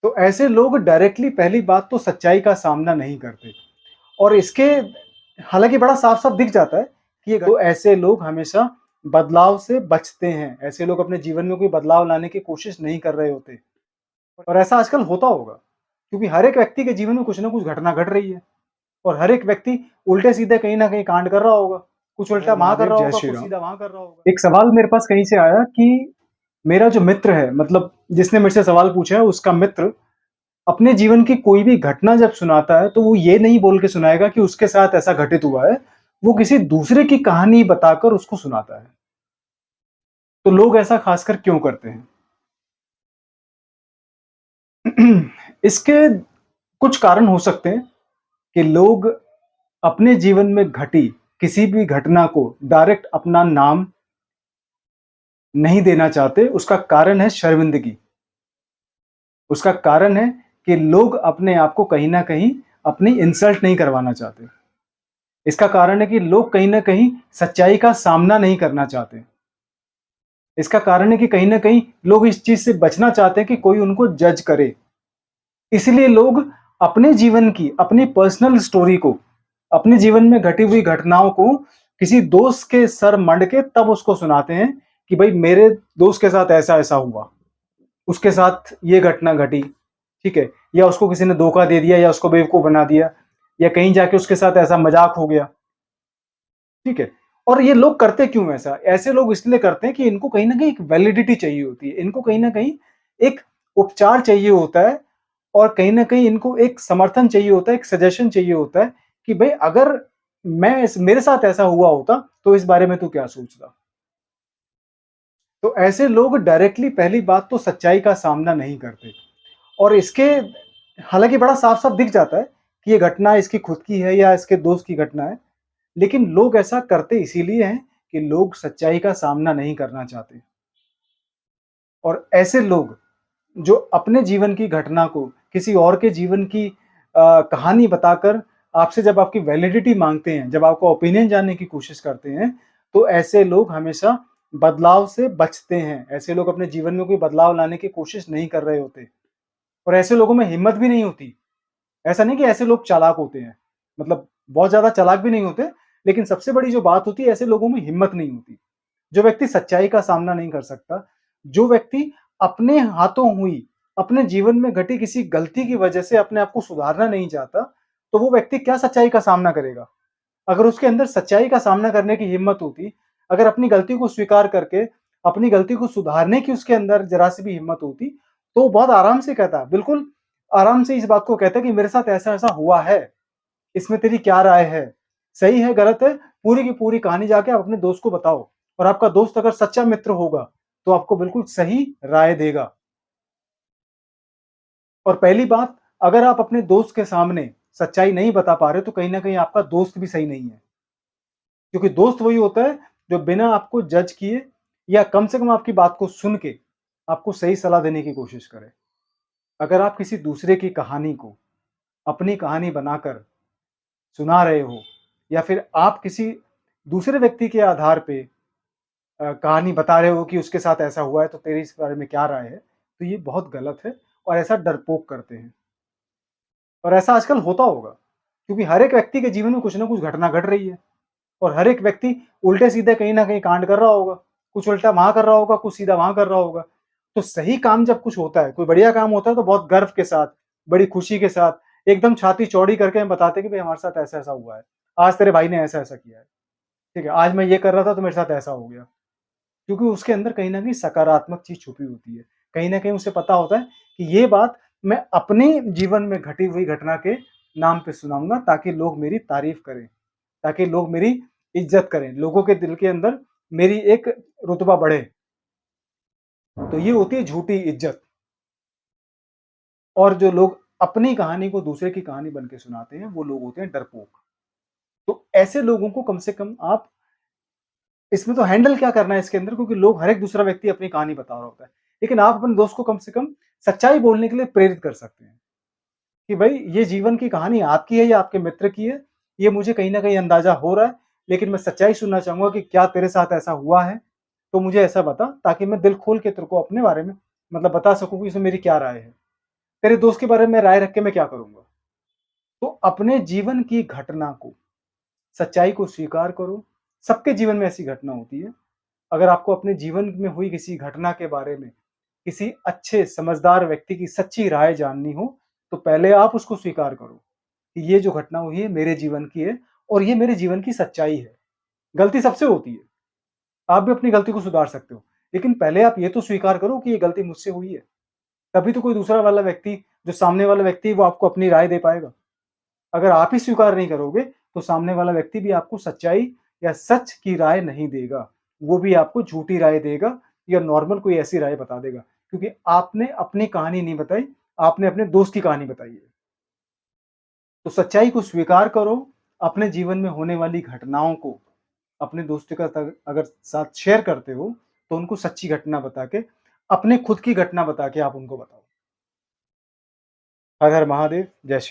तो ऐसे लोग डायरेक्टली पहली बात तो सच्चाई का सामना नहीं करते और इसके हालाँकि बड़ा साफ-साफ दिख जाता है कि ये तो ऐसे लोग हमेशा बदलाव से बचते हैं। ऐसे लोग अपने जीवन में कोई बदलाव लाने की कोशिश नहीं कर रहे होते और ऐसा आजकल होता होगा क्योंकि हर एक व्यक्ति के जीवन में कुछ ना कुछ घटना घट रही है और हर एक व्यक्ति उल्टे-सीधे कहीं न कहीं कांड कर रहा होगा। कुछ उल्टा वहाँ कर रहा होगा, कुछ सीधा वहाँ कर रहा होगा। एक सवाल मेरे पास कहीं से आया कि मेरा जो मित्र है मतलब जिसने मेरे से सवाल पूछा है उसका मित्र अपने जीवन की कोई भी घटना जब सुनाता है तो वो ये नहीं बोल के सुनाएगा कि उसके साथ ऐसा घटित हुआ है, वो किसी दूसरे की कहानी बताकर उसको सुनाता है। तो लोग ऐसा खासकर क्यों करते हैं? इसके कुछ कारण हो सकते हैं कि लोग अपने जीवन में घटी किसी भी घटना को डायरेक्ट अपना नाम नहीं देना चाहते, उसका कारण है शर्मिंदगी। उसका कारण है कि लोग अपने आप को कहीं न कहीं अपनी इंसल्ट नहीं करवाना चाहते। इसका कारण है कि लोग कहीं न कहीं सच्चाई का सामना नहीं करना चाहते। इसका कारण है कि कहीं न कहीं लोग इस चीज़ से बचना चाहते हैं कि कोई उनको जज करे। इसलिए लोग अपने जीवन की, अपनी पर्सनल स्टोरी को, अपने जीवन में घटी हुई घटनाओं को किसी दोस्त के सर मंड के तब उसको सुनाते हैं कि भई मेरे दोस्त के साथ ऐसा-ऐसा हुआ। उसके साथ ये घटना घटी, ठीक है? या उसको किसी ने धोखा दे दिया या उसको बेवकूफ़ बना दिया या कहीं जाके उसके साथ ऐसा मज़ाक हो गया, ठीक है? और ये लोग करते क्यों हैं ऐसा? ऐसे लोग इसलिए करते हैं कि इनको कहीं न कहीं एक वैलिडिटी चाहिए होती है। इनको कहीं न कहीं एक उपचार चाहिए होता है और कहीं न कहीं इनको एक समर्थन चाहिए होता है, एक सजेशन चाहिए होता है कि भई अगर मेरे साथ ऐसा हुआ होता, तो इस बारे में तू क्या सोचता? तो ऐसे लोग डायरेक्टली पहली बात तो सच्चाई का सामना नहीं करते और इसके हालाँकि बड़ा साफ-साफ दिख जाता है कि ये घटना इसकी खुद की है या इसके दोस्त की घटना है। लेकिन लोग ऐसा करते इसीलिए हैं कि लोग सच्चाई का सामना नहीं करना चाहते और ऐसे लोग जो अपने जीवन की घटना को किसी और के जीवन की कहानी बताकर आपसे जब आपकी वैलिडिटी माँगते हैं, जब आपका ओपिनियन जानने की कोशिश करते हैं, तो ऐसे लोग हमेशा बदलाव से बचते हैं। ऐसे लोग अपने जीवन में कोई बदलाव लाने की कोशिश नहीं कर रहे होते और ऐसे लोगों में हिम्मत भी नहीं होती। ऐसा नहीं कि ऐसे लोग चालाक होते हैं, मतलब बहुत ज़्यादा चालाक भी नहीं होते, लेकिन सबसे बड़ी जो बात होती है ऐसे लोगों में हिम्मत नहीं होती। जो व्यक्ति सच्चाई का सामना नहीं कर सकता, जो व्यक्ति अपने हाथों हुई, अपने जीवन में घटी किसी गलती की वजह से अपने आप को सुधारना नहीं चाहता, तो वो व्यक्ति क्या सच्चाई का सामना करेगा? अगर उसके अंदर सच्चाई का सामना करने की हिम्मत होती, अगर अपनी गलती को स्वीकार करके, अपनी गलती को सुधारने की उसके अंदर ज़रा-सी भी हिम्मत होती, तो वो बहुत आराम से कहता, बिल्कुल आराम से इस बात को कहता कि मेरे साथ ऐसा-ऐसा हुआ है, इसमें तेरी क्या राय है? सही है, गलत है? पूरी की पूरी कहानी जाके आप अपने दोस्त को बताओ और आपका दोस्त अगर सच्चा मित्र होगा, तो आपको बिल्कुल सही राय देगा। और पहली बात, अगर आप अपने दोस्त के सामने सच्चाई नहीं बता पा रहे, तो कहीं न कहीं आपका दोस्त भी सही नहीं है। क्योंकि दोस्त वही होता है, जो बिना आपको जज किए या कम से कम आपकी बात को सुन के, आपको सही सलाह देने की कोशिश करे। अगर आप किसी दूसरे की कहानी को अपनी कहानी बनाकर सुना रहे हो या फिर आप किसी दूसरे व्यक्ति के आधार पे कहानी बता रहे हो कि उसके साथ ऐसा हुआ है तो तेरी इस बारे में क्या राय है? तो ये बहुत गलत है और ऐसा डरपोक करते हैं और ऐसा आजकल होता होगा क्योंकि हर एक व्यक्ति के जीवन में कुछ ना कुछ घटना घट रही है और हर एक व्यक्ति उल्टे-सीधे कहीं न कहीं कांड कर रहा होगा। कुछ उल्टा वहाँ कर रहा होगा, कुछ सीधा वहाँ कर रहा होगा। तो सही काम जब कुछ होता है, कोई बढ़िया काम होता है तो बहुत गर्व के साथ, बड़ी खुशी के साथ, एकदम छाती चौड़ी करके हम बताते हैं कि भई हमारे साथ ऐसा-ऐसा हुआ है। आज तेरे भाई ने ऐसा-ऐसा किया है। ठीक है, आज मैं ये कर रहा था तो मेरे साथ ऐसा हो गया। क्योंकि उसके अंदर कहीं न कहीं सकारात्मक चीज़ छुपी होती है। कहीं न कहीं उसे पता होता है कि ये बात मैं अपने जीवन में घटी हुई घटना के नाम पे सुनाऊँगा ताकि लोग मेरी तारीफ़ करें, ताकि लोग मेरी इज़्ज़त करें, लोगों के दिल के अंदर मेरी एक रुतबा बढ़े। तो ये होती है झूठी इज़्ज़त और जो लोग अपनी कहानी को दूसरे की कहानी बन के सुनाते हैं, वो लोग होते हैं डरपोक। तो ऐसे लोगों को कम से कम आप इसमें तो हैंडल क्या करना है इसके अंदर क्योंकि लोग हर एक दूसरा व्यक्ति अपनी कहानी बता रहा होता है। लेकिन आप अपने दोस्त को कम से कम सच्चाई बोलने के लिए प्रेरित कर सकते हैं कि भाई ये जीवन की कहानी आपकी है या आपके मित्र की है, ये मुझे कहीं न कहीं अंदाज़ा हो रहा है, लेकिन मैं सच्चाई सुनना चाहूँगा कि क्या तेरे साथ ऐसा हुआ है? तो मुझे ऐसा बता ताकि मैं दिल खोल के तेरे को अपने बारे में मतलब बता सकूँ कि इसमें मेरी क्या राय है। तेरे दोस्त के बारे में राय रख के मैं क्या करूँगा? तो अपने जीवन की घटना को, सच्चाई को स्वीकार करो। सबके जीवन में ऐसी घटना होती है। अगर आपको अपने जीवन में हुई किसी घटना के बारे में किसी अच्छे समझदार व्यक्ति की सच्ची राय जाननी हो, तो पहले आप उसको स्वीकार करो कि ये जो घटना हुई है मेरे जीवन की है और ये मेरे जीवन की सच्चाई है। गलती सबसे होती है, आप भी अपनी गलती को सुधार सकते हो, लेकिन पहले आप ये तो स्वीकार करो कि ये गलती मुझसे हुई है। तभी तो कोई दूसरा वाला व्यक्ति, जो सामने वाला व्यक्ति है, वो आपको अपनी राय दे पाएगा। अगर आप ही स्वीकार नहीं करोगे, तो सामने वाला व्यक्ति भी आपको सच्चाई या सच की राय नहीं देगा। वो भी आपको झूठी राय देगा या नॉर्मल कोई ऐसी राय बता देगा, क्योंकि आपने अपनी कहानी नहीं बताई, आपने अपने दोस्त की कहानी बताई है। तो सच्चाई को स्वीकार करो, अपने जीवन में होने वाली घटनाओं को अपने दोस्तों के साथ अगर साथ शेयर करते हो, तो उनको सच्ची घटना बता के, अपने खुद की घटना बता के आप उनको बताओ। हर हर महादेव, जय श्री